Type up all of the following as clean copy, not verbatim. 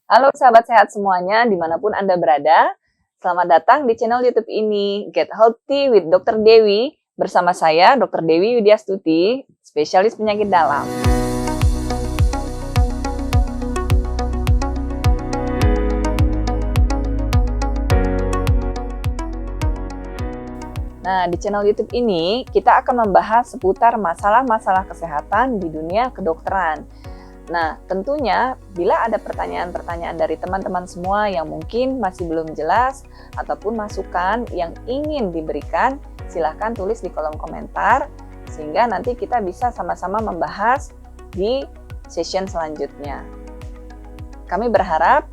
Halo sahabat sehat semuanya, dimanapun Anda berada. Selamat datang di channel YouTube ini, Get Healthy with Dr. Dewi. Bersama saya, Dr. Dewi Widyastuti, spesialis penyakit dalam. Nah, di channel YouTube ini, kita akan membahas seputar masalah-masalah kesehatan di dunia kedokteran. Nah, tentunya bila ada pertanyaan-pertanyaan dari teman-teman semua yang mungkin masih belum jelas ataupun masukan yang ingin diberikan, silahkan tulis di kolom komentar sehingga nanti kita bisa sama-sama membahas di session selanjutnya. Kami berharap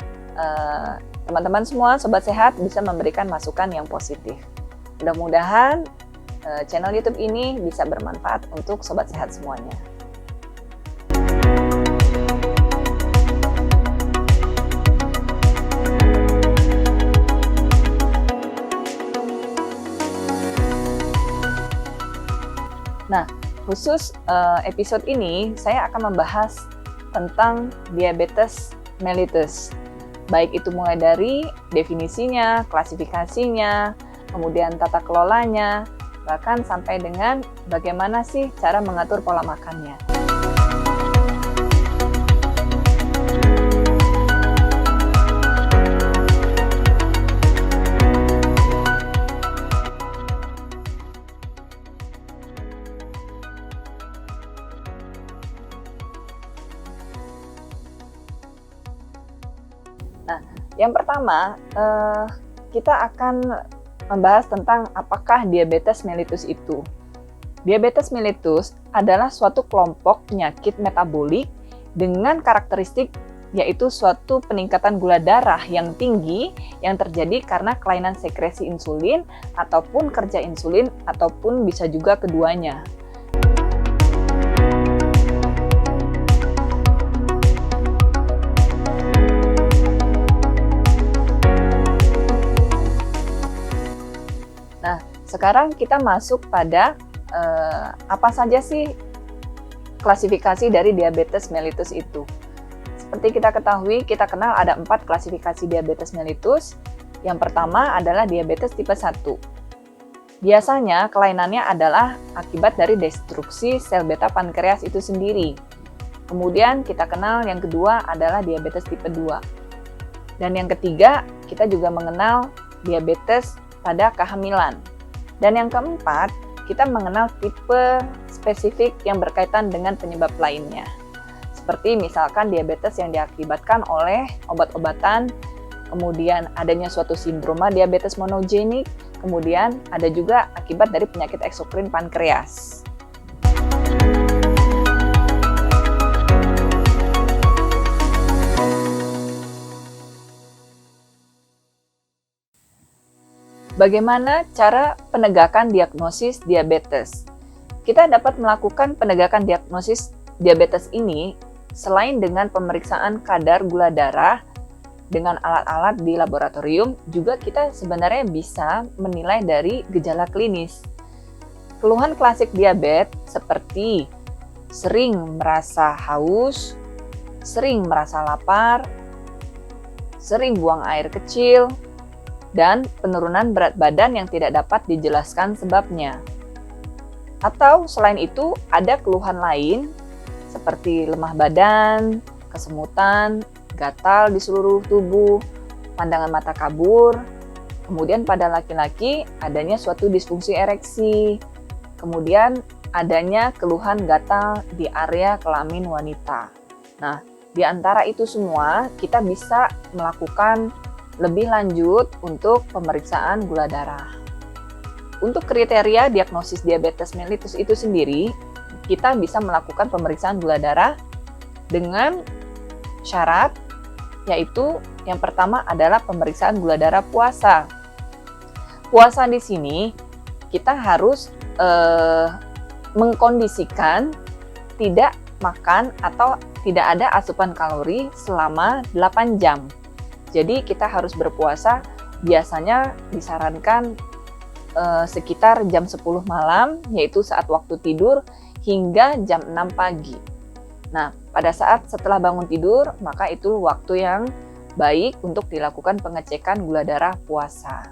teman-teman semua, sobat sehat, bisa memberikan masukan yang positif. Mudah-mudahan channel YouTube ini bisa bermanfaat untuk sobat sehat semuanya. Nah, khusus episode ini saya akan membahas tentang diabetes mellitus. Baik itu mulai dari definisinya, klasifikasinya, kemudian tata kelolanya, bahkan sampai dengan bagaimana sih cara mengatur pola makannya. Nah, yang pertama, kita akan membahas tentang apakah diabetes mellitus itu. Diabetes mellitus adalah suatu kelompok penyakit metabolik dengan karakteristik yaitu suatu peningkatan gula darah yang tinggi yang terjadi karena kelainan sekresi insulin ataupun kerja insulin ataupun bisa juga keduanya. Nah, sekarang kita masuk pada apa saja sih klasifikasi dari diabetes mellitus itu. Seperti kita ketahui, kita kenal ada 4 klasifikasi diabetes mellitus. Yang pertama adalah diabetes tipe 1. Biasanya kelainannya adalah akibat dari destruksi sel beta pankreas itu sendiri. Kemudian kita kenal yang kedua adalah diabetes tipe 2. Dan yang ketiga, kita juga mengenal diabetes pada kehamilan. Dan yang keempat, kita mengenal tipe spesifik yang berkaitan dengan penyebab lainnya. Seperti misalkan diabetes yang diakibatkan oleh obat-obatan, kemudian adanya suatu sindroma diabetes monogenik, kemudian ada juga akibat dari penyakit eksokrin pankreas. Bagaimana cara penegakan diagnosis diabetes? Kita dapat melakukan penegakan diagnosis diabetes ini selain dengan pemeriksaan kadar gula darah dengan alat-alat di laboratorium, juga kita sebenarnya bisa menilai dari gejala klinis. Keluhan klasik diabetes seperti sering merasa haus, sering merasa lapar, sering buang air kecil, dan penurunan berat badan yang tidak dapat dijelaskan sebabnya. Atau selain itu ada keluhan lain seperti lemah badan, kesemutan, gatal di seluruh tubuh, pandangan mata kabur, kemudian pada laki-laki adanya suatu disfungsi ereksi, kemudian adanya keluhan gatal di area kelamin wanita. Nah, di antara itu semua kita bisa melakukan lebih lanjut untuk pemeriksaan gula darah. Untuk kriteria diagnosis diabetes mellitus itu sendiri, kita bisa melakukan pemeriksaan gula darah dengan syarat, yaitu yang pertama adalah pemeriksaan gula darah puasa. Puasa di sini kita harus mengkondisikan tidak makan atau tidak ada asupan kalori selama 8 jam. Jadi kita harus berpuasa, biasanya disarankan sekitar jam 10 malam, yaitu saat waktu tidur, hingga jam 6 pagi. Nah, pada saat setelah bangun tidur, maka itu waktu yang baik untuk dilakukan pengecekan gula darah puasa.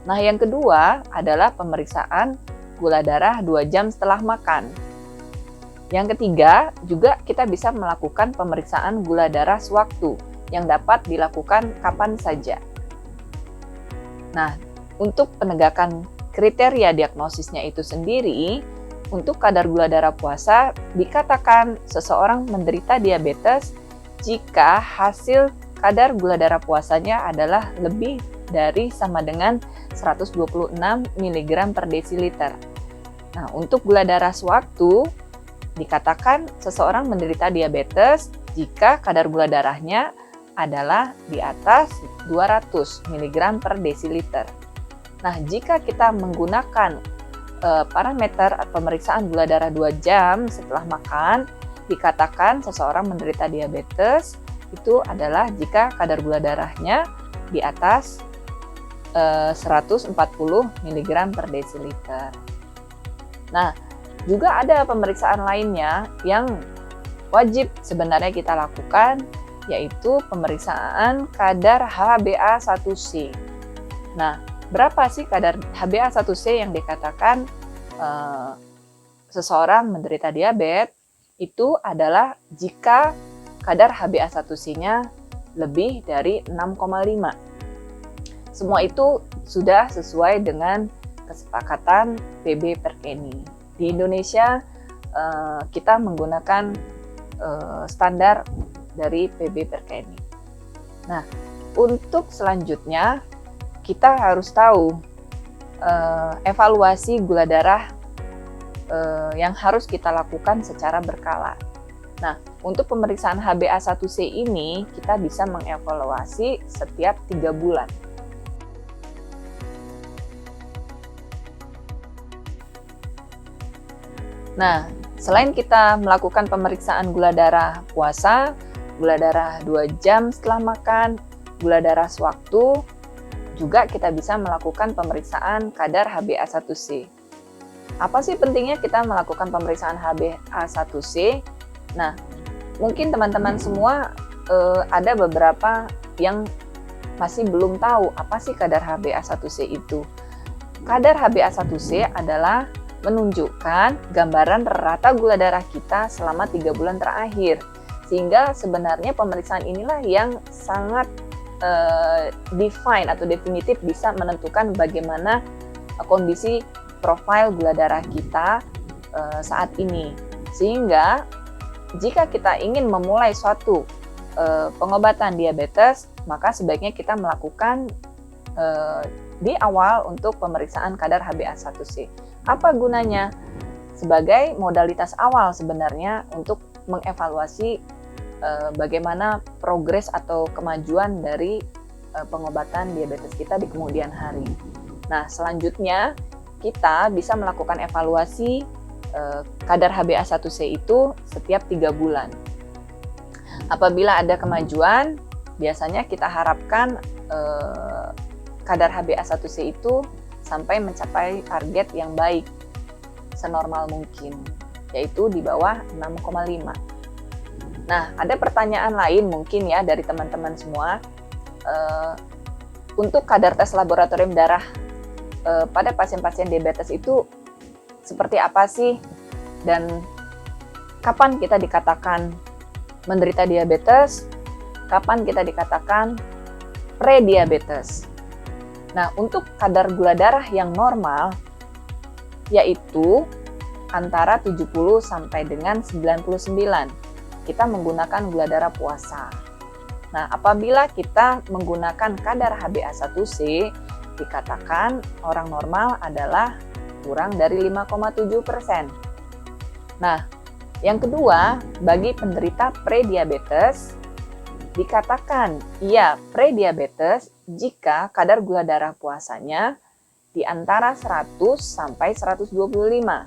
Nah, yang kedua adalah pemeriksaan gula darah 2 jam setelah makan. Yang ketiga, juga kita bisa melakukan pemeriksaan gula darah sewaktu yang dapat dilakukan kapan saja. Nah, untuk penegakan kriteria diagnosisnya itu sendiri, untuk kadar gula darah puasa dikatakan seseorang menderita diabetes jika hasil kadar gula darah puasanya adalah lebih dari sama dengan 126 mg per desiliter. Nah, untuk gula darah sewaktu dikatakan seseorang menderita diabetes jika kadar gula darahnya adalah di atas 200 mg per desiliter. Nah, jika kita menggunakan parameter pemeriksaan gula darah 2 jam setelah makan, dikatakan seseorang menderita diabetes itu adalah jika kadar gula darahnya di atas 140 mg per desiliter. Nah, juga ada pemeriksaan lainnya yang wajib sebenarnya kita lakukan, yaitu pemeriksaan kadar HbA1c. Nah, berapa sih kadar HbA1c yang dikatakan seseorang menderita diabetes? Itu adalah jika kadar HbA1c-nya lebih dari 6,5. Semua itu sudah sesuai dengan kesepakatan PB Perkeni. Di Indonesia kita menggunakan standar dari PB Perkeni. Nah, untuk selanjutnya kita harus tahu evaluasi gula darah yang harus kita lakukan secara berkala. Nah, untuk pemeriksaan HbA1c ini kita bisa mengevaluasi setiap 3 bulan. Nah, selain kita melakukan pemeriksaan gula darah puasa, gula darah 2 jam setelah makan, gula darah sewaktu, juga kita bisa melakukan pemeriksaan kadar HbA1c. Apa sih pentingnya kita melakukan pemeriksaan HbA1c? Nah, mungkin teman-teman semua ada beberapa yang masih belum tahu apa sih kadar HbA1c itu. Kadar HbA1c adalah menunjukkan gambaran rata gula darah kita selama 3 bulan terakhir. Sehingga sebenarnya pemeriksaan inilah yang sangat define atau definitif bisa menentukan bagaimana kondisi profil gula darah kita saat ini. Sehingga jika kita ingin memulai suatu pengobatan diabetes, maka sebaiknya kita melakukan di awal untuk pemeriksaan kadar HbA1c. Apa gunanya? Sebagai modalitas awal sebenarnya untuk mengevaluasi bagaimana progres atau kemajuan dari pengobatan diabetes kita di kemudian hari. Nah, selanjutnya kita bisa melakukan evaluasi kadar HbA1c itu setiap 3 bulan. Apabila ada kemajuan, biasanya kita harapkan kadar HbA1c itu sampai mencapai target yang baik, senormal mungkin, yaitu di bawah 6,5. Nah, ada pertanyaan lain mungkin ya dari teman-teman semua. Untuk kadar tes laboratorium darah pada pasien-pasien diabetes itu seperti apa sih? Dan kapan kita dikatakan menderita diabetes? Kapan kita dikatakan pre-diabetes? Nah, untuk kadar gula darah yang normal yaitu antara 70 sampai dengan 99. Kita menggunakan gula darah puasa. Nah, apabila kita menggunakan kadar HbA1c, dikatakan orang normal adalah kurang dari 5,7%. Nah, yang kedua, bagi penderita prediabetes, dikatakan ia prediabetes jika kadar gula darah puasanya di antara 100 sampai 125.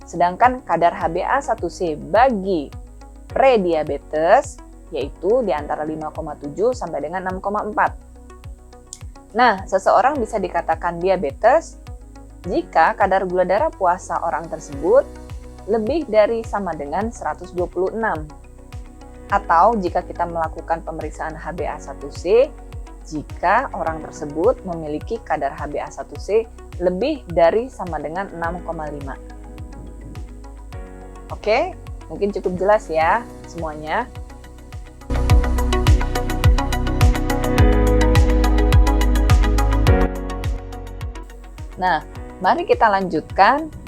Sedangkan kadar HbA1c bagi prediabetes yaitu di antara 5,7 sampai dengan 6,4. Nah, seseorang bisa dikatakan diabetes jika kadar gula darah puasa orang tersebut lebih dari sama dengan 126. Atau jika kita melakukan pemeriksaan HbA1c, jika orang tersebut memiliki kadar HbA1c lebih dari sama dengan 6,5. Oke, mungkin cukup jelas ya semuanya. Nah, mari kita lanjutkan.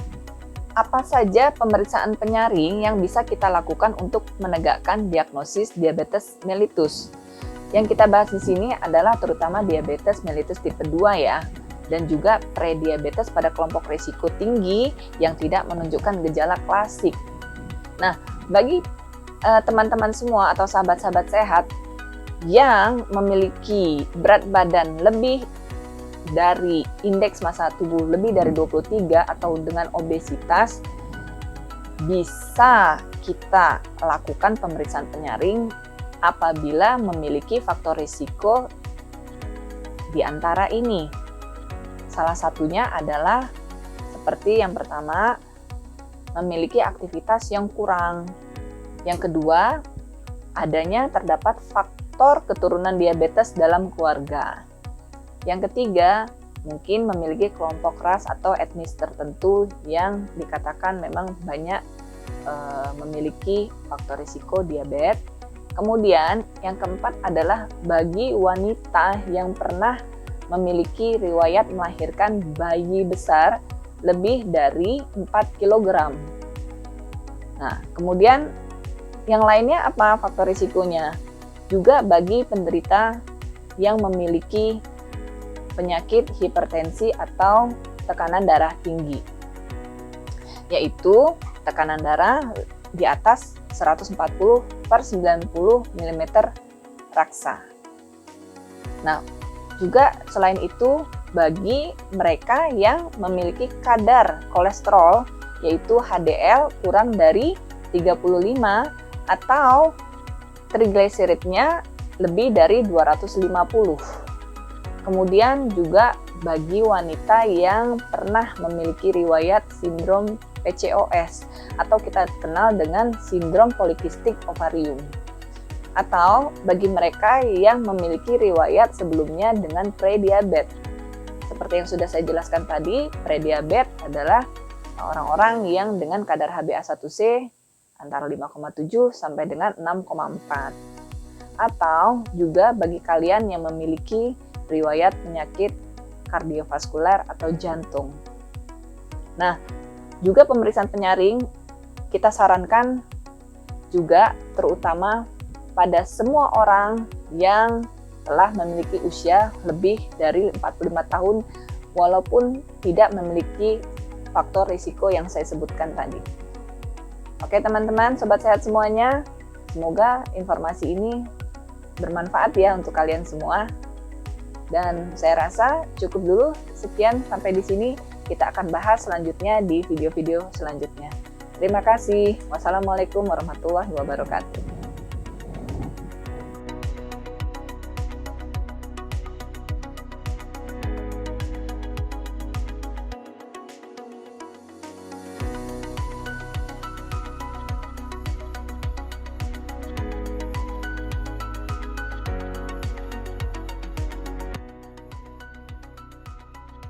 Apa saja pemeriksaan penyaring yang bisa kita lakukan untuk menegakkan diagnosis diabetes mellitus? Yang kita bahas di sini adalah terutama diabetes mellitus tipe 2 ya, dan juga prediabetes pada kelompok risiko tinggi yang tidak menunjukkan gejala klasik. Nah, bagi teman-teman semua atau sahabat-sahabat sehat yang memiliki berat badan lebih dari indeks massa tubuh lebih dari 23 atau dengan obesitas, bisa kita lakukan pemeriksaan penyaring apabila memiliki faktor risiko di antara ini. Salah satunya adalah seperti yang pertama, memiliki aktivitas yang kurang. Yang kedua, adanya terdapat faktor keturunan diabetes dalam keluarga. Yang ketiga, mungkin memiliki kelompok ras atau etnis tertentu yang dikatakan memang banyak memiliki faktor risiko diabetes. Kemudian, yang keempat adalah bagi wanita yang pernah memiliki riwayat melahirkan bayi besar lebih dari 4 kg. Nah, kemudian yang lainnya apa faktor risikonya? Juga bagi penderita yang memiliki penyakit hipertensi atau tekanan darah tinggi, yaitu tekanan darah di atas 140/90 mm raksa. Nah, juga selain itu bagi mereka yang memiliki kadar kolesterol yaitu HDL kurang dari 35 atau trigliseridnya lebih dari 250. Kemudian juga bagi wanita yang pernah memiliki riwayat sindrom PCOS atau kita kenal dengan sindrom polikistik ovarium. Atau bagi mereka yang memiliki riwayat sebelumnya dengan prediabetes. Seperti yang sudah saya jelaskan tadi, prediabetes adalah orang-orang yang dengan kadar HbA1c antara 5,7 sampai dengan 6,4. Atau juga bagi kalian yang memiliki riwayat penyakit kardiovaskuler atau jantung. Nah, juga pemeriksaan penyaring kita sarankan juga terutama pada semua orang yang telah memiliki usia lebih dari 45 tahun walaupun tidak memiliki faktor risiko yang saya sebutkan tadi. Oke teman-teman, sobat sehat semuanya, semoga informasi ini bermanfaat ya untuk kalian semua. Dan saya rasa cukup dulu, sekian sampai di sini. Kita akan bahas selanjutnya di video-video selanjutnya. Terima kasih. Wassalamualaikum warahmatullahi wabarakatuh.